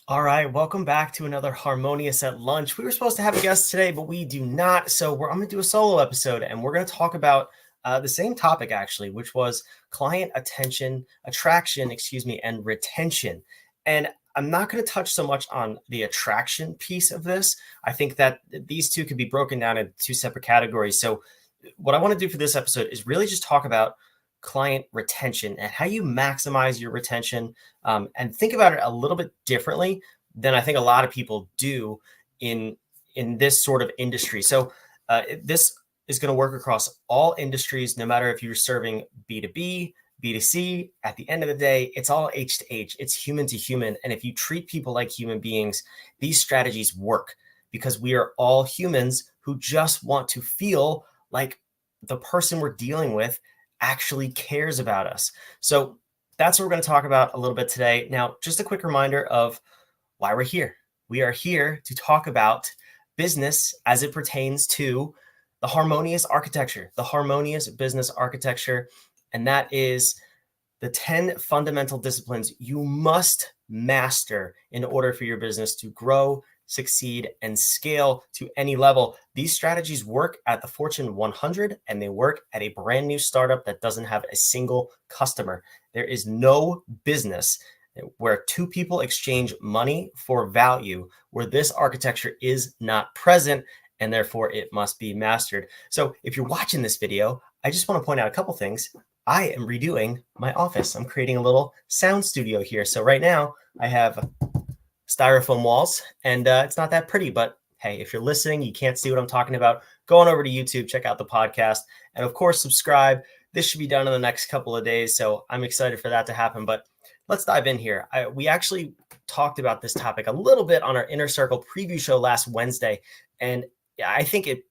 All right, welcome back to another Harmonious at Lunch. We were supposed to have a guest today, but we do not. So I'm going to do a solo episode, and we're going to talk about the same topic actually, which was client attraction, and retention. And I'm not going to touch so much on the attraction piece of this. I think that these two could be broken down into two separate categories. So what I want to do for this episode is really just talk about client retention and how you maximize your retention, and think about it a little bit differently than I think a lot of people do in this sort of industry. So this is going to work across all industries, no matter if you're serving B2B, B2C. At the end of the day, it's all H to H. It's human to human. And if you treat people like human beings, these strategies work because we are all humans who just want to feel like the person we're dealing with actually cares about us. So that's what we're going to talk about a little bit today. Now, just a quick reminder of why we're here. We are here to talk about business as it pertains to the harmonious architecture, the harmonious business architecture. And that is the 10 fundamental disciplines you must master in order for your business to grow, succeed, and scale to any level. These strategies work at the Fortune 100, and they work at a brand new startup that doesn't have a single customer. There is no business where two people exchange money for value where this architecture is not present, and therefore it must be mastered. So if you're watching this video, I just want to point out a couple things. I am redoing my office. I'm creating a little sound studio here. So right now I have styrofoam walls, and it's not that pretty, but hey, if you're listening, you can't see what I'm talking about, go on over to YouTube, check out the podcast, and of course, subscribe. This should be done in the next couple of days, so I'm excited for that to happen, but let's dive in here. We actually talked about this topic a little bit on our Inner Circle preview show last Wednesday, and I think it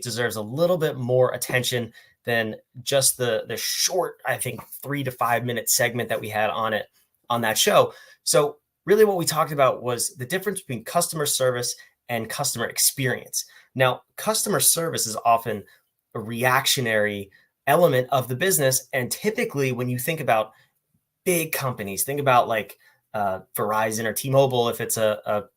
deserves a little bit more attention than just the short, I think, 3 to 5 minute segment that we had on that show. So really what we talked about was the difference between customer service and customer experience. Now, customer service is often a reactionary element of the business. And typically when you think about big companies, think about like Verizon or T-Mobile, if it's what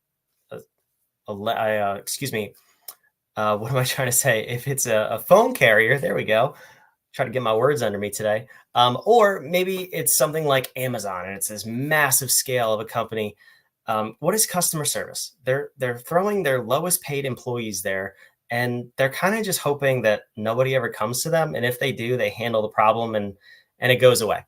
am I trying to say? If it's a phone carrier, there we go. Try to get my words under me today. Or maybe it's something like Amazon and it's this massive scale of a company. What is customer service? They're throwing their lowest paid employees there, and they're kind of just hoping that nobody ever comes to them. And if they do, they handle the problem and it goes away.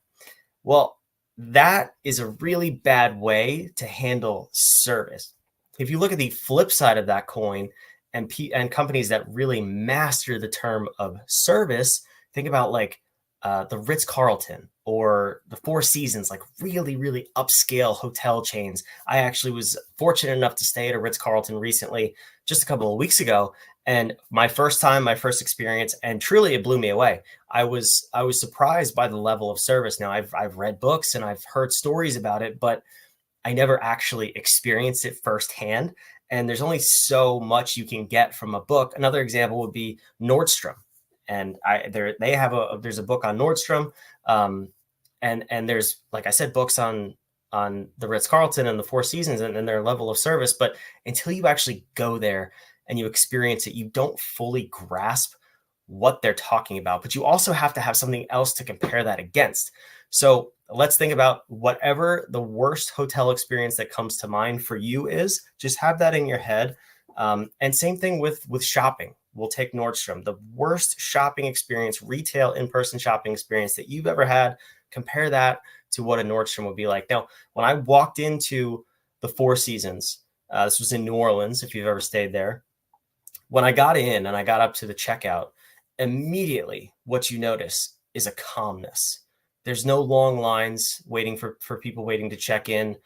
Well, that is a really bad way to handle service. If you look at the flip side of that coin, and companies that really master the term of service, think about like the Ritz-Carlton or the Four Seasons, like really, really upscale hotel chains. I actually was fortunate enough to stay at a Ritz-Carlton recently, just a couple of weeks ago. And my first experience, and truly it blew me away. I was surprised by the level of service. Now I've read books and I've heard stories about it, but I never actually experienced it firsthand. And there's only so much you can get from a book. Another example would be Nordstrom. And there's a book on Nordstrom. And there's, like I said, books on the Ritz-Carlton and the Four Seasons and their level of service. But until you actually go there and you experience it, you don't fully grasp what they're talking about. But you also have to have something else to compare that against. So let's think about whatever the worst hotel experience that comes to mind for you is. Just have that in your head. And same thing with shopping. We'll take Nordstrom, the worst shopping experience, retail in-person shopping experience that you've ever had. Compare that to what a Nordstrom would be like. Now, when I walked into the Four Seasons, this was in New Orleans, if you've ever stayed there. When I got in and I got up to the checkout, immediately what you notice is a calmness. There's no long lines waiting for people waiting to check in.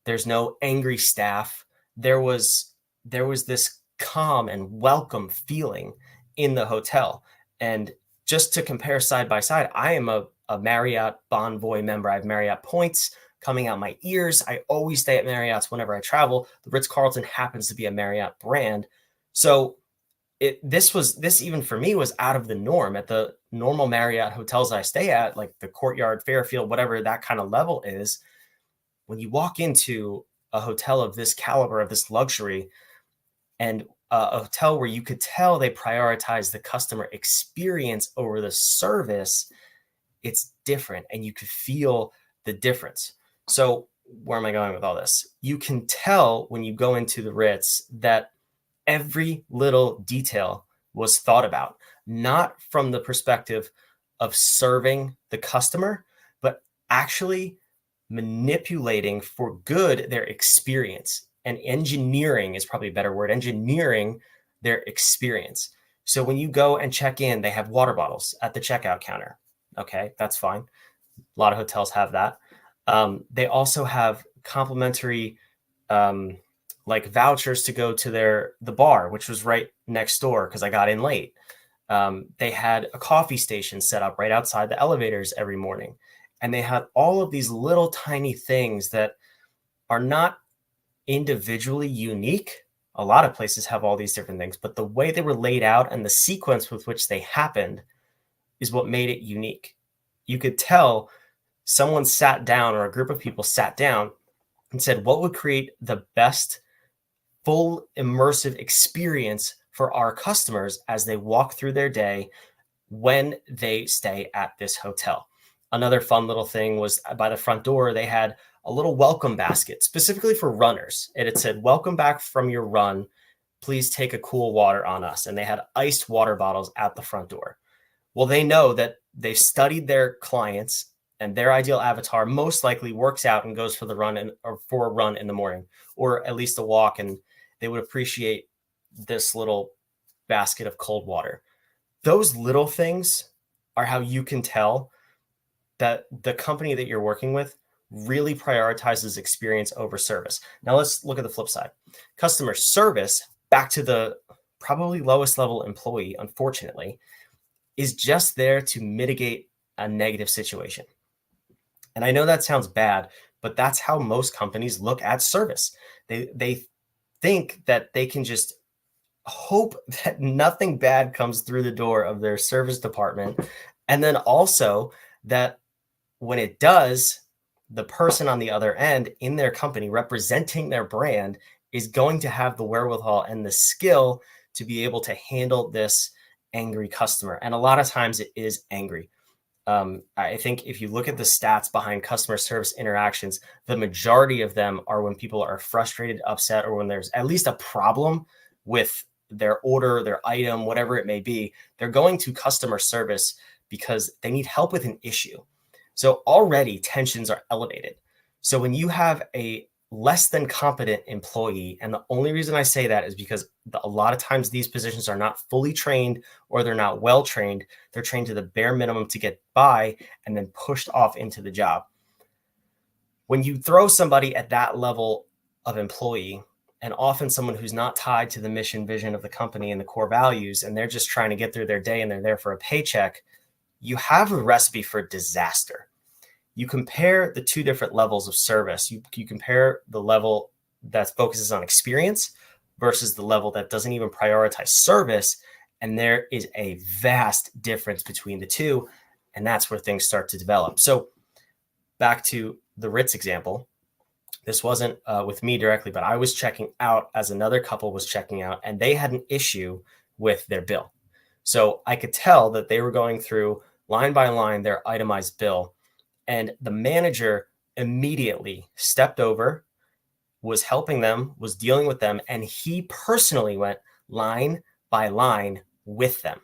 There's no angry staff. There was this calm and welcome feeling in the hotel. And just to compare side by side, I am a Marriott Bonvoy member. I have Marriott points coming out my ears. I always stay at Marriott's whenever I travel. The Ritz-Carlton happens to be a Marriott brand. So this even for me was out of the norm. At the normal Marriott hotels I stay at, like the Courtyard, Fairfield, whatever that kind of level is, when you walk into a hotel of this caliber, of this luxury, and a hotel where you could tell they prioritize the customer experience over the service, it's different and you could feel the difference. So where am I going with all this? You can tell when you go into the Ritz that every little detail was thought about, not from the perspective of serving the customer, but actually manipulating for good their experience. And engineering is probably a better word, engineering their experience. So when you go and check in, they have water bottles at the checkout counter. Okay, that's fine. A lot of hotels have that. They also have complimentary like vouchers to go to the bar, which was right next door because I got in late. They had a coffee station set up right outside the elevators every morning. And they had all of these little tiny things that are not individually unique. A lot of places have all these different things, but the way they were laid out and the sequence with which they happened is what made it unique. You could tell someone sat down, or a group of people sat down and said, what would create the best full immersive experience for our customers as they walk through their day when they stay at this hotel? Another fun little thing was by the front door, they had a little welcome basket specifically for runners. And it said, welcome back from your run. Please take a cool water on us. And they had iced water bottles at the front door. Well, they know that they've studied their clients, and their ideal avatar most likely works out and goes for the run or for a run in the morning, or at least a walk. And they would appreciate this little basket of cold water. Those little things are how you can tell that the company that you're working with really prioritizes experience over service. Now let's look at the flip side. Customer service, back to the probably lowest level employee, unfortunately, is just there to mitigate a negative situation. And I know that sounds bad, but that's how most companies look at service. They think that they can just hope that nothing bad comes through the door of their service department. And then also that when it does, the person on the other end in their company representing their brand is going to have the wherewithal and the skill to be able to handle this angry customer. And a lot of times it is angry. I think if you look at the stats behind customer service interactions, the majority of them are when people are frustrated, upset, or when there's at least a problem with their order, their item, whatever it may be. They're going to customer service because they need help with an issue. So already tensions are elevated. So when you have a less than competent employee, and the only reason I say that is because a lot of times these positions are not fully trained, or they're not well trained. They're trained to the bare minimum to get by and then pushed off into the job. When you throw somebody at that level of employee, and often someone who's not tied to the mission, vision of the company and the core values, and they're just trying to get through their day and they're there for a paycheck, you have a recipe for disaster. You compare the two different levels of service. You compare the level that focuses on experience versus the level that doesn't even prioritize service. And there is a vast difference between the two. And that's where things start to develop. So back to the Ritz example, this wasn't with me directly, but I was checking out as another couple was checking out, and they had an issue with their bill. So I could tell that they were going through line by line their itemized bill. And the manager immediately stepped over, was helping them, was dealing with them, and he personally went line by line with them.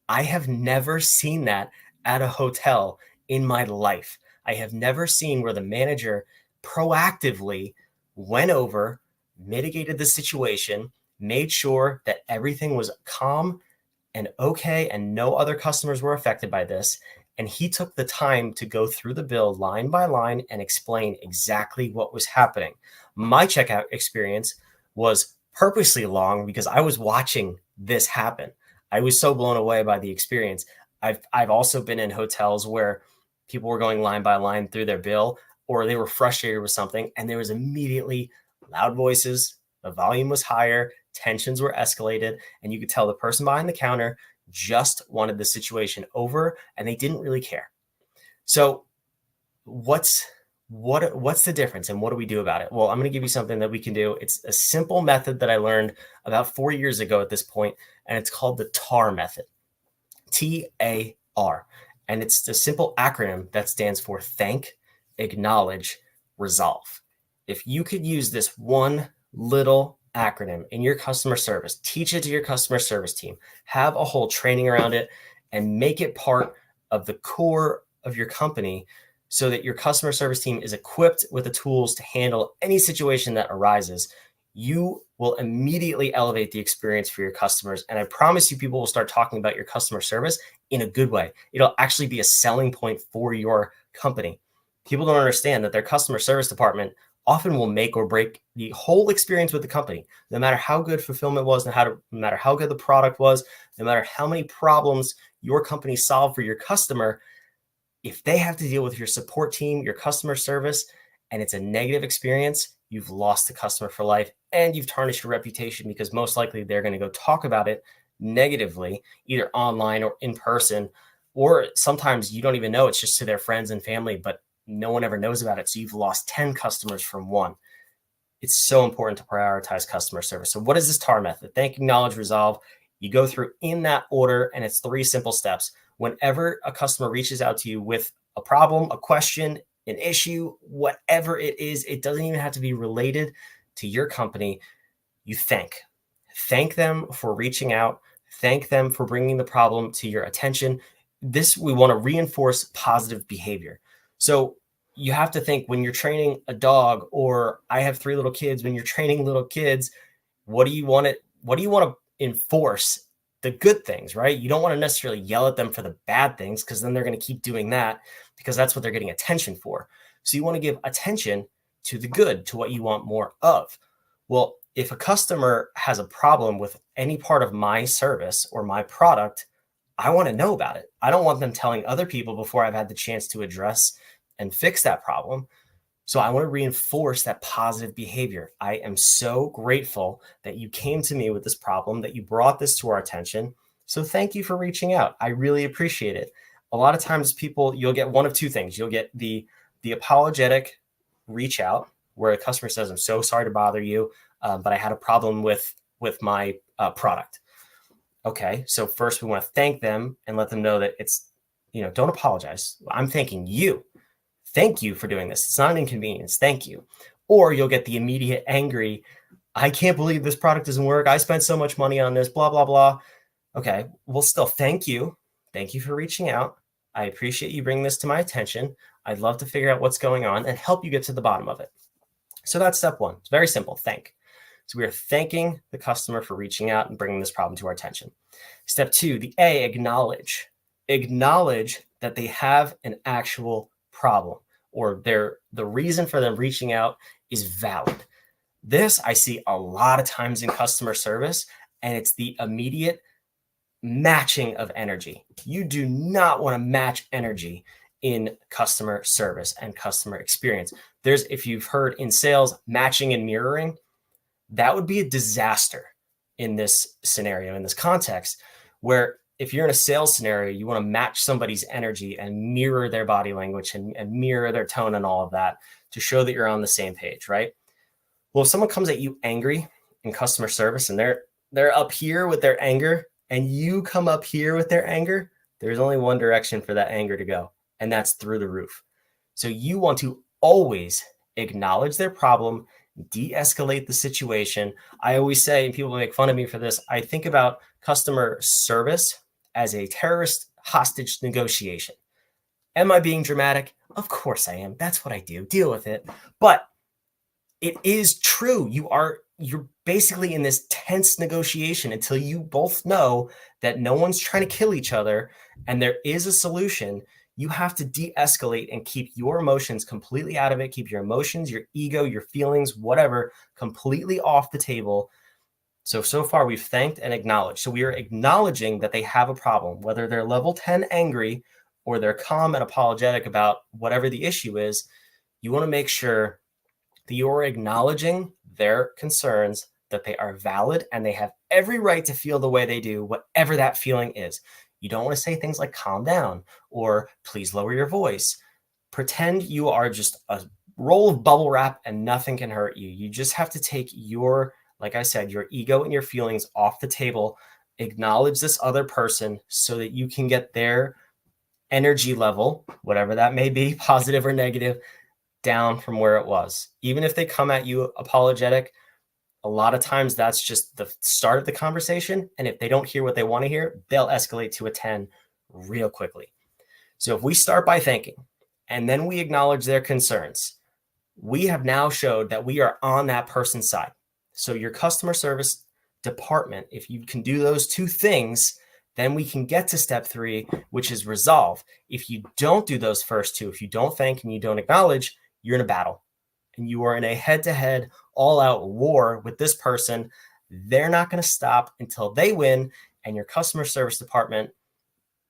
I have never seen that at a hotel in my life. I have never seen where the manager proactively went over, mitigated the situation, made sure that everything was calm and okay, and no other customers were affected by this. And he took the time to go through the bill line by line and explain exactly what was happening. My checkout experience was purposely long because I was watching this happen. I was so blown away by the experience. I've also been in hotels where people were going line by line through their bill, or they were frustrated with something, and there was immediately loud voices, the volume was higher, tensions were escalated, and you could tell the person behind the counter just wanted the situation over and they didn't really care. So what's What's the difference and what do we do about it? Well, I'm going to give you something that we can do. It's a simple method that I learned about 4 years ago at this point, and it's called the TAR method. TAR. And it's a simple acronym that stands for thank, acknowledge, resolve. If you could use this one little acronym in your customer service, teach it to your customer service team, have a whole training around it, and make it part of the core of your company so that your customer service team is equipped with the tools to handle any situation that arises, you will immediately elevate the experience for your customers. And I promise you, people will start talking about your customer service in a good way. It'll actually be a selling point for your company. People don't understand that their customer service department often will make or break the whole experience with the company. No matter how good fulfillment was, no matter how good the product was, no matter how many problems your company solved for your customer, if they have to deal with your support team, your customer service, and it's a negative experience, you've lost the customer for life and you've tarnished your reputation, because most likely they're going to go talk about it negatively, either online or in person, or sometimes you don't even know, it's just to their friends and family, but no one ever knows about it. So you've lost 10 customers from one. It's so important to prioritize customer service. So what is this TAR method? Thank, acknowledge, resolve. You go through in that order, and it's 3 simple steps. Whenever a customer reaches out to you with a problem, a question, an issue, whatever it is, it doesn't even have to be related to your company. You thank them for reaching out. Thank them for bringing the problem to your attention. We want to reinforce positive behavior. So you have to think, when you're training a dog, or I have 3 little kids, when you're training little kids, what do you want to enforce? The good things, right? You don't want to necessarily yell at them for the bad things, because then they're going to keep doing that, because that's what they're getting attention for. So you want to give attention to the good, to what you want more of. Well, if a customer has a problem with any part of my service or my product, I want to know about it. I don't want them telling other people before I've had the chance to address and fix that problem. So I want to reinforce that positive behavior. I am so grateful that you came to me with this problem, that you brought this to our attention. So thank you for reaching out. I really appreciate it. A lot of times you'll get one of 2 things. You'll get the apologetic reach out, where a customer says, I'm so sorry to bother you, but I had a problem with my product. Okay, so first we want to thank them and let them know that it's, don't apologize. I'm thanking you. Thank you for doing this. It's not an inconvenience. Thank you. Or you'll get the immediate angry, I can't believe this product doesn't work. I spent so much money on this, blah, blah, blah. Okay, well, still thank you. Thank you for reaching out. I appreciate you bringing this to my attention. I'd love to figure out what's going on and help you get to the bottom of it. So that's step 1. It's very simple. Thank. So we are thanking the customer for reaching out and bringing this problem to our attention. Step 2, the A, acknowledge. Acknowledge that they have an actual problem, or the reason for them reaching out is valid. This I see a lot of times in customer service, and it's the immediate matching of energy. You do not want to match energy in customer service and customer experience. If you've heard in sales, matching and mirroring, that would be a disaster in this scenario, in this context, where if you're in a sales scenario, you want to match somebody's energy and mirror their body language and mirror their tone and all of that to show that you're on the same page, right? Well, if someone comes at you angry in customer service and they're up here with their anger and you come up here with their anger, there's only one direction for that anger to go, and that's through the roof. So you want to always acknowledge their problem, de-escalate the situation. I always say, and people make fun of me for this, I think about customer service as a terrorist hostage negotiation. Am I being dramatic? Of course I am. That's what I do. Deal with it. But it is true. You're basically in this tense negotiation until you both know that no one's trying to kill each other and there is a solution. You have to de-escalate and keep your emotions completely out of it. Keep your emotions, your ego, your feelings, whatever, completely off the table. So far we've thanked and acknowledged. So we are acknowledging that they have a problem, whether they're level 10 angry or they're calm and apologetic about whatever the issue is. You want to make sure that you're acknowledging their concerns, that they are valid, and they have every right to feel the way they do, whatever that feeling is. You don't want to say things like calm down or please lower your voice. Pretend you are just a roll of bubble wrap and nothing can hurt you. You just have to take your, like I said, your ego and your feelings off the table, acknowledge this other person so that you can get their energy level, whatever that may be, positive or negative, down from where it was. Even if they come at you apologetic, a lot of times that's just the start of the conversation. And if they don't hear what they want to hear, they'll escalate to a 10 real quickly. So if we start by thanking and then we acknowledge their concerns, we have now showed that we are on that person's side. So your customer service department, if you can do those two things, then we can get to step 3, which is resolve. If you don't do those first two, if you don't thank and you don't acknowledge, you're in a battle and you are in a head-to-head, all-out war with this person. They're not going to stop until they win, and your customer service department,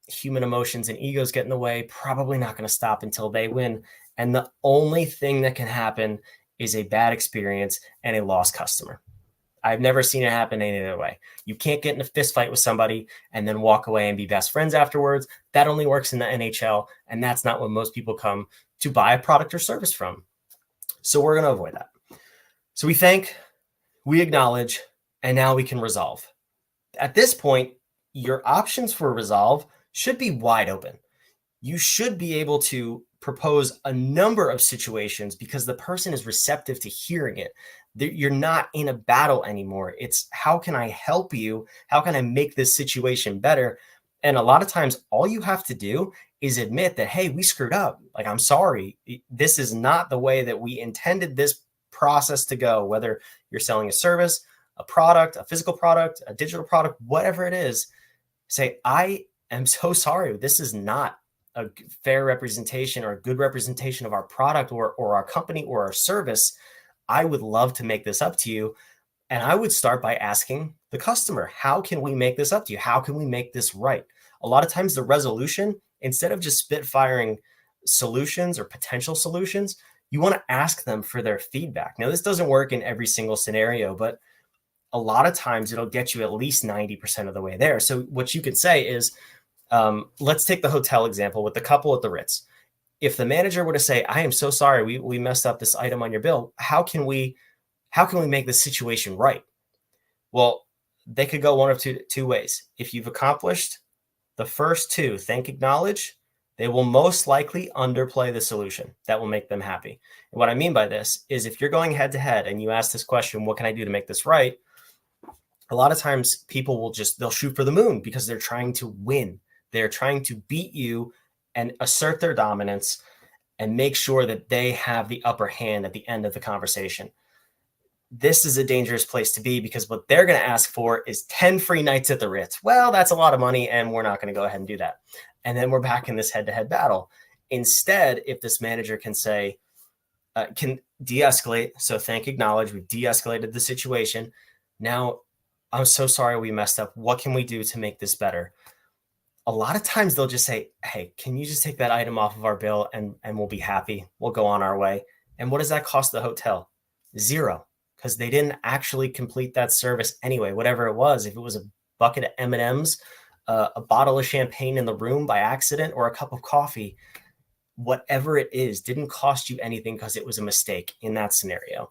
human emotions and egos get in the way, probably not going to stop until they win. And the only thing that can happen is a bad experience and a lost customer. I've never seen it happen any other way. You can't get in a fist fight with somebody and then walk away and be best friends afterwards. That only works in the NHL, and that's not what most people come to buy a product or service from. So we're going to avoid that. So we thank, we acknowledge, and now we can resolve. At this point, your options for resolve should be wide open. You should be able to propose a number of situations because the person is receptive to hearing it. You're not in a battle anymore. It's how can I help you? How can I make this situation better? And a lot of times, all you have to do is admit that, hey, we screwed up. Like, I'm sorry. This is not the way that we intended this process to go, whether you're selling a service, a product, a physical product, a digital product, whatever it is. Say, I am so sorry. This is not a fair representation or a good representation of our product or our company or our service. I would love to make this up to you. And I would start by asking the customer, how can we make this up to you? How can we make this right? A lot of times the resolution, instead of just spitfiring solutions or potential solutions, you want to ask them for their feedback. Now, this doesn't work in every single scenario, but a lot of times it'll get you at least 90% of the way there. So what you could say is, let's take the hotel example with the couple at the Ritz. If the manager were to say, I am so sorry, we messed up this item on your bill. How can we make the situation right? Well, they could go one of two ways. If you've accomplished the first two, thank, acknowledge, they will most likely underplay the solution that will make them happy. And what I mean by this is if you're going head to head and you ask this question, what can I do to make this right? A lot of times people they'll shoot for the moon because they're trying to win. They're trying to beat you and assert their dominance and make sure that they have the upper hand at the end of the conversation. This is a dangerous place to be because what they're going to ask for is 10 free nights at the Ritz. Well, that's a lot of money and we're not going to go ahead and do that. And then we're back in this head-to-head battle. Instead, if this manager can say, can de-escalate, so thank, acknowledge, we've de-escalated the situation. Now, I'm so sorry we messed up. What can we do to make this better? A lot of times they'll just say, hey, can you just take that item off of our bill and we'll be happy. We'll go on our way. And what does that cost the hotel? $0, because they didn't actually complete that service anyway, whatever it was. If it was a bucket of M&Ms, a bottle of champagne in the room by accident, or a cup of coffee, whatever it is, didn't cost you anything because it was a mistake in that scenario.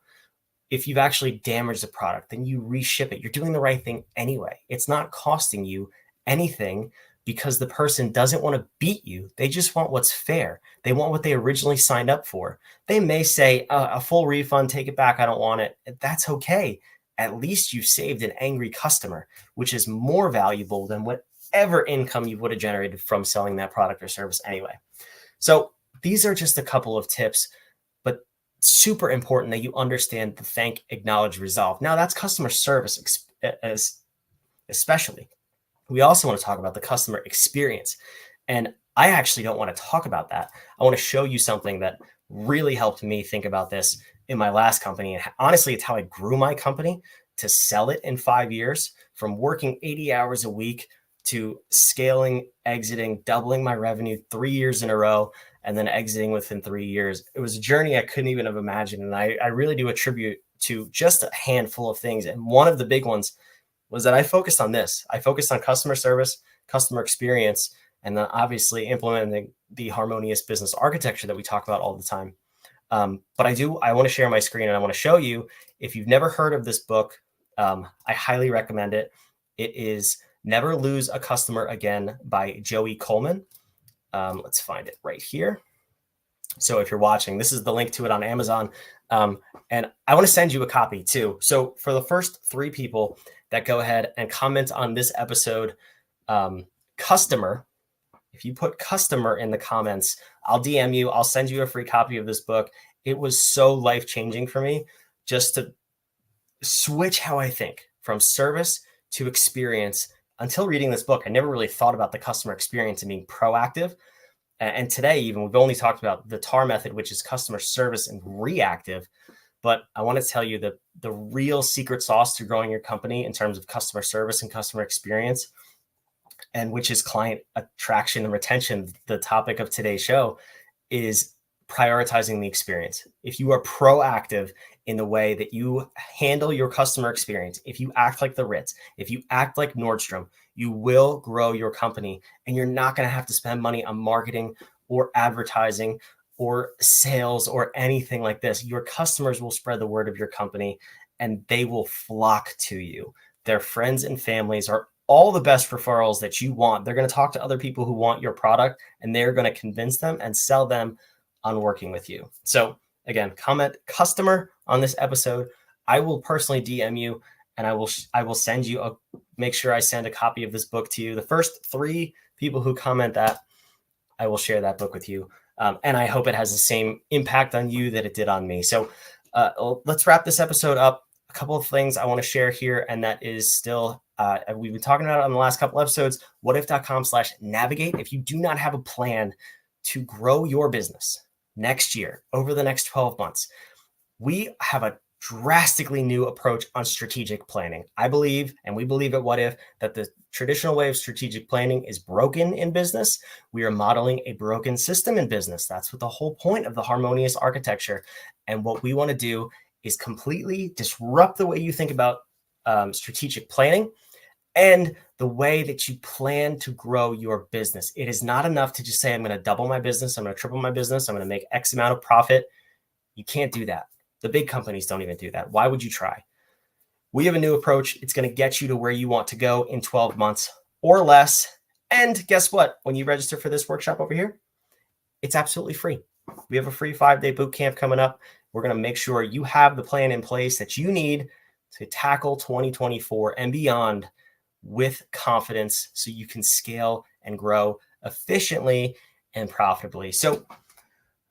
If you've actually damaged the product, then you reship it. You're doing the right thing anyway. It's not costing you anything because the person doesn't want to beat you. They just want what's fair. They want what they originally signed up for. They may say a full refund, take it back, I don't want it. That's okay. At least you saved an angry customer, which is more valuable than whatever income you would have generated from selling that product or service anyway. So these are just a couple of tips, but super important that you understand the thank, acknowledge, resolve. Now that's customer service especially. We also want to talk about the customer experience. And I actually don't want to talk about that. I want to show you something that really helped me think about this in my last company. And honestly, it's how I grew my company to sell it in 5 years, from working 80 hours a week to scaling, exiting, doubling my revenue 3 years in a row, and then exiting within 3 years. It was a journey I couldn't even have imagined. And I really do attribute to just a handful of things. And one of the big ones was that I focused on this. I focused on customer service, customer experience, and then obviously implementing the Harmonious business architecture that we talk about all the time. But I want to share my screen and I want to show you, if you've never heard of this book, I highly recommend it. It is Never Lose a Customer Again by Joey Coleman. Let's find it right here. So if you're watching, this is the link to it on Amazon. And I want to send you a copy too. So for the first 3 people that go ahead and comment on this episode, customer, if you put customer in the comments, I'll DM you. I'll send you a free copy of this book. It was so life-changing for me just to switch how I think from service to experience. Until reading this book, I never really thought about the customer experience and being proactive. And today, even, we've only talked about the TAR method, which is customer service and reactive. But I want to tell you that the real secret sauce to growing your company in terms of customer service and customer experience, and which is client attraction and retention, the topic of today's show, is prioritizing the experience. If you are proactive in the way that you handle your customer experience, if you act like the Ritz, if you act like Nordstrom, you will grow your company, and you're not going to have to spend money on marketing or advertising or sales or anything like this. Your customers will spread the word of your company and they will flock to you. Their friends and families are all the best referrals that you want. They're going to talk to other people who want your product, and they're going to convince them and sell them on working with you. So again, comment customer on this episode. I will personally DM you, and I will send you make sure I send a copy of this book to you. The first 3 people who comment that, I will share that book with you. And I hope it has the same impact on you that it did on me. So let's wrap this episode up. A couple of things I want to share here, and that is still, we've been talking about it on the last couple episodes, whatif.com/navigate. If you do not have a plan to grow your business next year, over the next 12 months, we have a drastically new approach on strategic planning. I believe, and we believe at What If, that the traditional way of strategic planning is broken in business. We are modeling a broken system in business. That's what the whole point of the Harmonious architecture. And what we want to do is completely disrupt the way you think about strategic planning and the way that you plan to grow your business. It is not enough to just say, I'm going to double my business, I'm going to triple my business, I'm going to make X amount of profit. You can't do that. The big companies don't even do that. Why would you try? We have a new approach. It's going to get you to where you want to go in 12 months or less. And guess what? When you register for this workshop over here, it's absolutely free. We have a free 5-day boot camp coming up. We're going to make sure you have the plan in place that you need to tackle 2024 and beyond with confidence, so you can scale and grow efficiently and profitably. So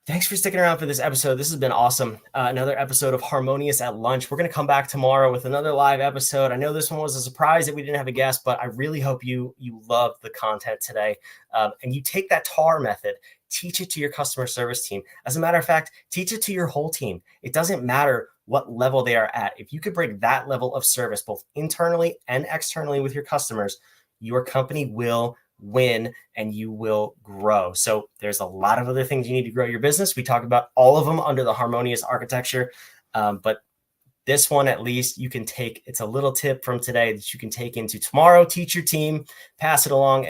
thanks for sticking around for this episode. This has been awesome. Another episode of Harmonious at Lunch. We're going to come back tomorrow with another live episode. I know this one was a surprise that we didn't have a guest, but I really hope you loved the content today. And you take that TAR method, teach it to your customer service team. As a matter of fact, teach it to your whole team. It doesn't matter what level they are at. If you could bring that level of service, both internally and externally with your customers, your company will win and you will grow. So there's a lot of other things you need to grow your business. We talk about all of them under the Harmonious architecture. But this one, at least, you can take, it's a little tip from today that you can take into tomorrow, teach your team, pass it along.